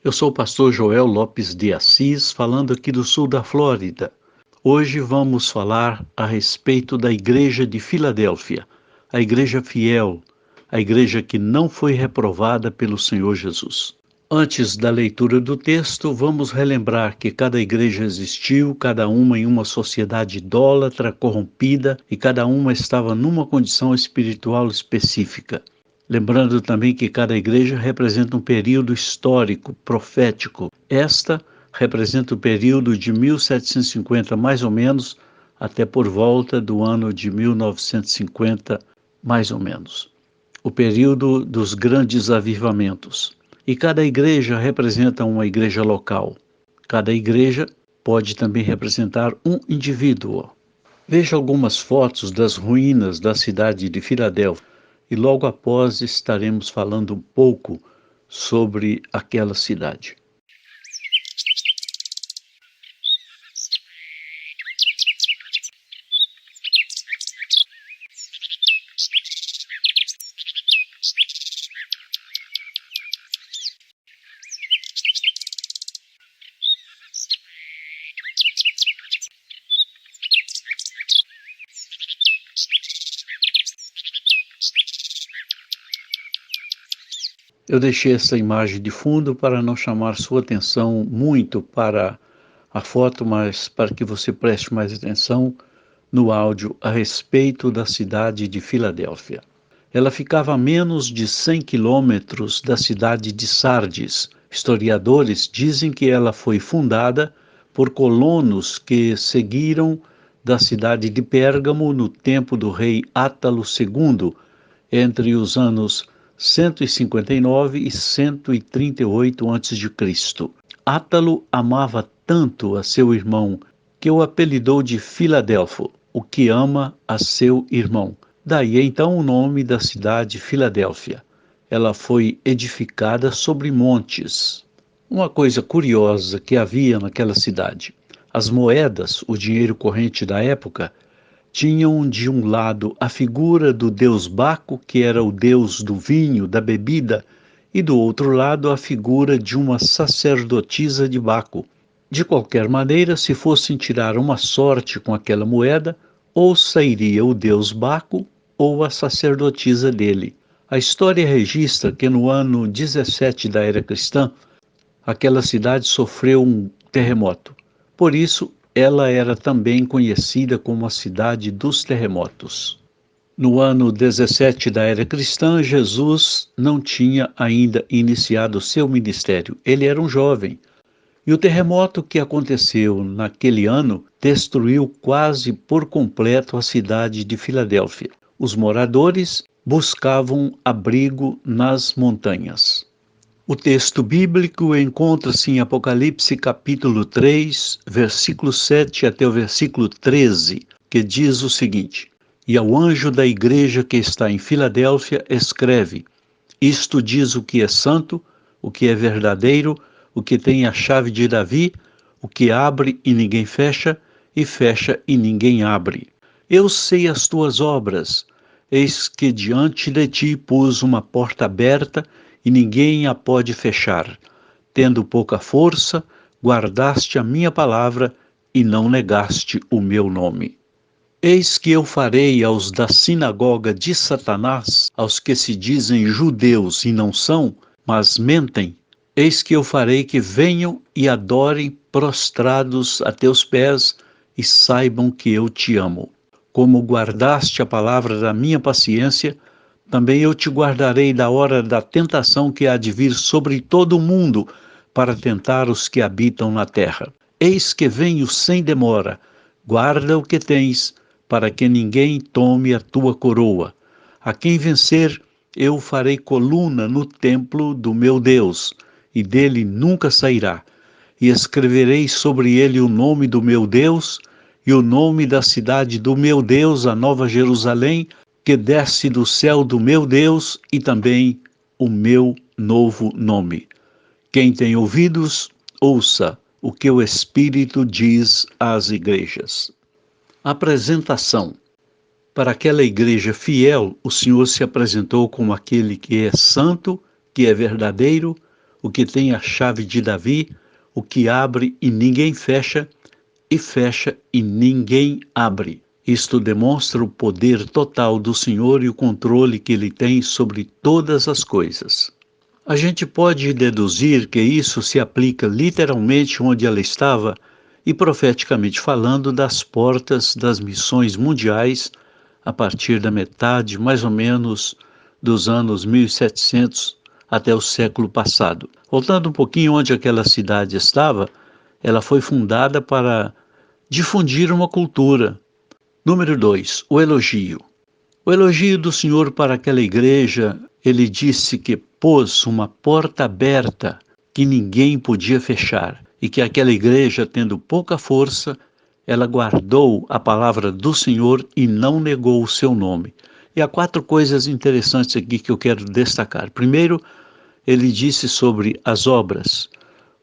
Eu sou o pastor Joel Lopes de Assis, falando aqui do sul da Flórida. Hoje vamos falar a respeito da igreja de Filadélfia, a igreja fiel, a igreja que não foi reprovada pelo Senhor Jesus. Antes da leitura do texto, vamos relembrar que cada igreja existiu, cada uma em uma sociedade idólatra, corrompida, e cada uma estava numa condição espiritual específica. Lembrando também que cada igreja representa um período histórico, profético. Esta representa o período de 1750, mais ou menos, até por volta do ano de 1950, mais ou menos. O período dos grandes avivamentos. E cada igreja representa uma igreja local. Cada igreja pode também representar um indivíduo. Veja algumas fotos das ruínas da cidade de Filadélfia e logo após estaremos falando um pouco sobre aquela cidade. Eu deixei essa imagem de fundo para não chamar sua atenção muito para a foto, mas para que você preste mais atenção no áudio a respeito da cidade de Filadélfia. Ela ficava a menos de 100 quilômetros da cidade de Sardes. Historiadores dizem que ela foi fundada por colonos que seguiram da cidade de Pérgamo no tempo do rei Átalo II, entre os anos 159 e 138 a.C. Átalo amava tanto a seu irmão que o apelidou de Filadelfo, o que ama a seu irmão. Daí então o nome da cidade Filadélfia. Ela foi edificada sobre montes. Uma coisa curiosa que havia naquela cidade: as moedas, o dinheiro corrente da época, tinham de um lado a figura do deus Baco, que era o deus do vinho, da bebida, e do outro lado a figura de uma sacerdotisa de Baco. De qualquer maneira, se fossem tirar uma sorte com aquela moeda, ou sairia o deus Baco ou a sacerdotisa dele. A história registra que no ano 17 da era cristã, aquela cidade sofreu um terremoto. Por isso, ela era também conhecida como a cidade dos terremotos. No ano 17 da era cristã, Jesus não tinha ainda iniciado seu ministério. Ele era um jovem. E o terremoto que aconteceu naquele ano destruiu quase por completo a cidade de Filadélfia. Os moradores buscavam abrigo nas montanhas. O texto bíblico encontra-se em Apocalipse capítulo 3, versículo 7 até o versículo 13, que diz o seguinte: E ao anjo da igreja que está em Filadélfia escreve: Isto diz o que é santo, o que é verdadeiro, o que tem a chave de Davi, o que abre e ninguém fecha, e fecha e ninguém abre. Eu sei as tuas obras, eis que diante de ti pus uma porta aberta, e ninguém a pode fechar. Tendo pouca força, guardaste a minha palavra e não negaste o meu nome. Eis que eu farei aos da sinagoga de Satanás, aos que se dizem judeus e não são, mas mentem, eis que eu farei que venham e adorem prostrados a teus pés e saibam que eu te amo. Como guardaste a palavra da minha paciência, também eu te guardarei da hora da tentação que há de vir sobre todo o mundo para tentar os que habitam na terra. Eis que venho sem demora, guarda o que tens, para que ninguém tome a tua coroa. A quem vencer, eu farei coluna no templo do meu Deus, e dele nunca sairá. E escreverei sobre ele o nome do meu Deus, e o nome da cidade do meu Deus, a Nova Jerusalém, que desce do céu do meu Deus, e também o meu novo nome. Quem tem ouvidos, ouça o que o Espírito diz às igrejas. Apresentação. Para aquela igreja fiel, o Senhor se apresentou como aquele que é santo, que é verdadeiro, o que tem a chave de Davi, o que abre e ninguém fecha, e fecha e ninguém abre. Isto demonstra o poder total do Senhor e o controle que Ele tem sobre todas as coisas. A gente pode deduzir que isso se aplica literalmente onde ela estava e profeticamente falando das portas das missões mundiais a partir da metade, mais ou menos, dos anos 1700 até o século passado. Voltando um pouquinho onde aquela cidade estava, ela foi fundada para difundir uma cultura. Número 2, o elogio. O elogio do Senhor para aquela igreja, ele disse que pôs uma porta aberta que ninguém podia fechar e que aquela igreja, tendo pouca força, ela guardou a palavra do Senhor e não negou o seu nome. E há 4 coisas interessantes aqui que eu quero destacar. Primeiro, ele disse sobre as obras,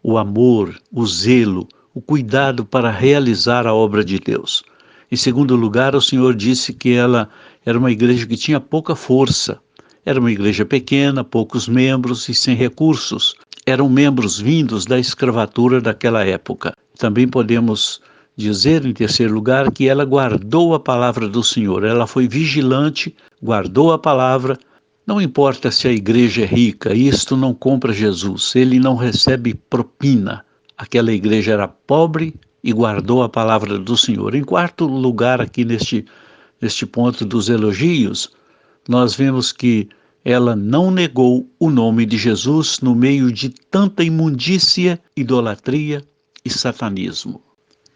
o amor, o zelo, o cuidado para realizar a obra de Deus. Em segundo lugar, o Senhor disse que ela era uma igreja que tinha pouca força. Era uma igreja pequena, poucos membros e sem recursos. Eram membros vindos da escravatura daquela época. Também podemos dizer, em terceiro lugar, que ela guardou a palavra do Senhor. Ela foi vigilante, guardou a palavra. Não importa se a igreja é rica, isto não compra Jesus. Ele não recebe propina. Aquela igreja era pobre e guardou a palavra do Senhor. Em quarto lugar, aqui neste ponto dos elogios, nós vemos que ela não negou o nome de Jesus no meio de tanta imundícia, idolatria e satanismo.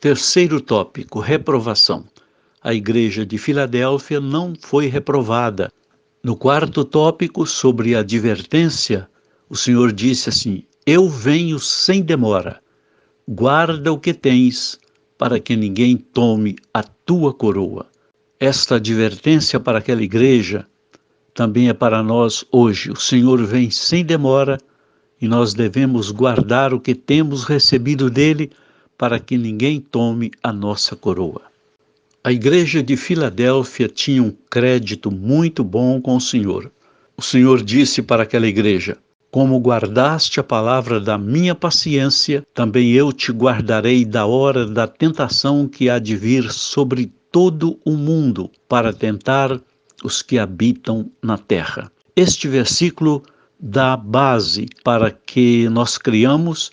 Terceiro tópico, reprovação. A igreja de Filadélfia não foi reprovada. No quarto tópico, sobre a advertência, o Senhor disse assim: eu venho sem demora. Guarda o que tens, para que ninguém tome a tua coroa. Esta advertência para aquela igreja também é para nós hoje. O Senhor vem sem demora e nós devemos guardar o que temos recebido dele para que ninguém tome a nossa coroa. A igreja de Filadélfia tinha um crédito muito bom com o Senhor. O Senhor disse para aquela igreja: como guardaste a palavra da minha paciência, também eu te guardarei da hora da tentação que há de vir sobre todo o mundo para tentar os que habitam na terra. Este versículo dá base para que nós criamos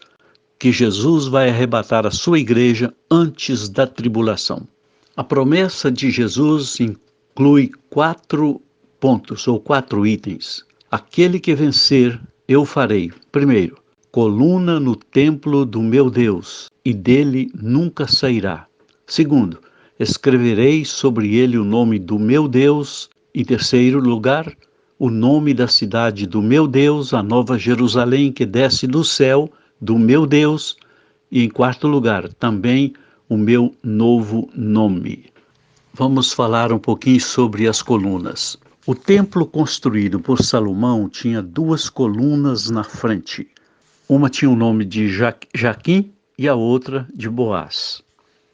que Jesus vai arrebatar a sua igreja antes da tribulação. A promessa de Jesus inclui 4 pontos ou 4 itens. Aquele que vencer, eu farei. Primeiro, coluna no templo do meu Deus, e dele nunca sairá. Segundo, escreverei sobre ele o nome do meu Deus. Em terceiro lugar, o nome da cidade do meu Deus, a nova Jerusalém que desce do céu, do meu Deus. E em quarto lugar, também o meu novo nome. Vamos falar um pouquinho sobre as colunas. O templo construído por Salomão tinha 2 colunas na frente. Uma tinha o nome de Jaquim e a outra de Boaz.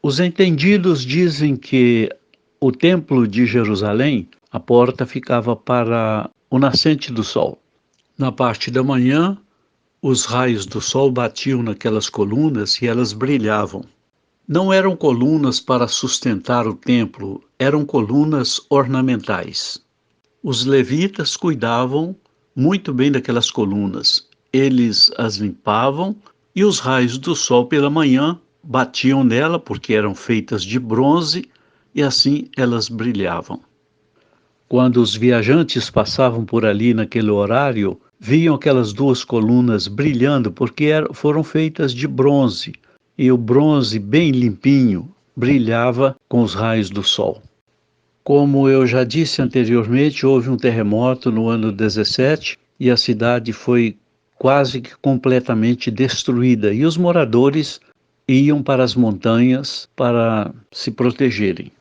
Os entendidos dizem que o templo de Jerusalém, a porta ficava para o nascente do sol. Na parte da manhã, os raios do sol batiam naquelas colunas e elas brilhavam. Não eram colunas para sustentar o templo, eram colunas ornamentais. Os levitas cuidavam muito bem daquelas colunas. Eles as limpavam e os raios do sol pela manhã batiam nela porque eram feitas de bronze e assim elas brilhavam. Quando os viajantes passavam por ali naquele horário, viam aquelas 2 colunas brilhando porque foram feitas de bronze e o bronze bem limpinho brilhava com os raios do sol. Como eu já disse anteriormente, houve um terremoto no ano 17 e a cidade foi quase que completamente destruída e os moradores iam para as montanhas para se protegerem.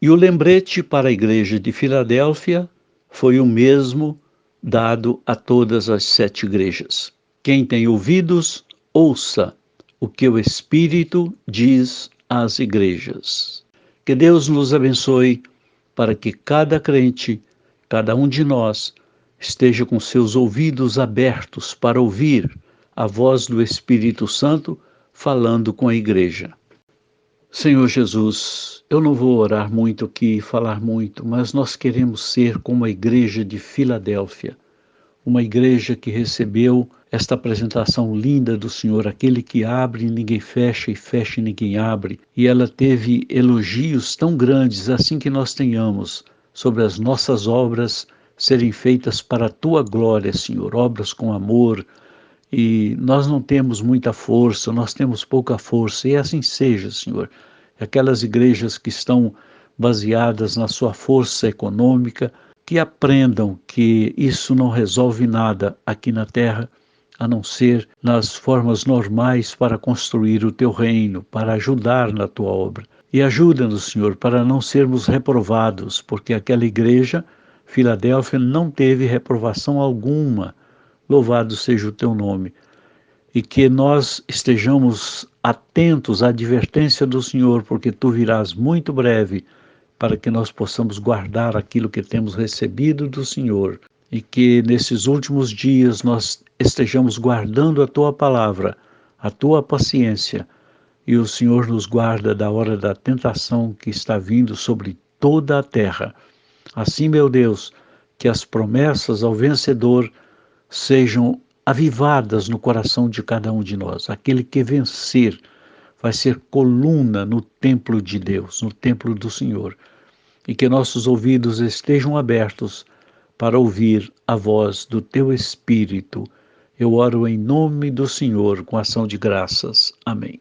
E o lembrete para a igreja de Filadélfia foi o mesmo dado a todas as 7 igrejas. Quem tem ouvidos, ouça o que o Espírito diz às igrejas. Que Deus nos abençoe para que cada crente, cada um de nós, esteja com seus ouvidos abertos para ouvir a voz do Espírito Santo falando com a igreja. Senhor Jesus, eu não vou orar muito aqui, falar muito, mas nós queremos ser como a igreja de Filadélfia, uma igreja que recebeu esta apresentação linda do Senhor, aquele que abre e ninguém fecha, e fecha e ninguém abre, e ela teve elogios tão grandes, assim que nós tenhamos, sobre as nossas obras serem feitas para a Tua glória, Senhor, obras com amor, e nós não temos muita força, nós temos pouca força, e assim seja, Senhor. Aquelas igrejas que estão baseadas na sua força econômica, que aprendam que isso não resolve nada aqui na terra, a não ser nas formas normais para construir o teu reino, para ajudar na tua obra. E ajuda-nos, Senhor, para não sermos reprovados, porque aquela igreja, Filadélfia, não teve reprovação alguma. Louvado seja o teu nome. E que nós estejamos atentos à advertência do Senhor, porque tu virás muito breve, para que nós possamos guardar aquilo que temos recebido do Senhor. E que nesses últimos dias nós estejamos guardando a tua palavra, a tua paciência, e o Senhor nos guarda da hora da tentação que está vindo sobre toda a terra. Assim, meu Deus, que as promessas ao vencedor sejam avivadas no coração de cada um de nós. Aquele que vencer vai ser coluna no templo de Deus, no templo do Senhor. E que nossos ouvidos estejam abertos para ouvir a voz do teu Espírito. Eu oro em nome do Senhor com ação de graças. Amém.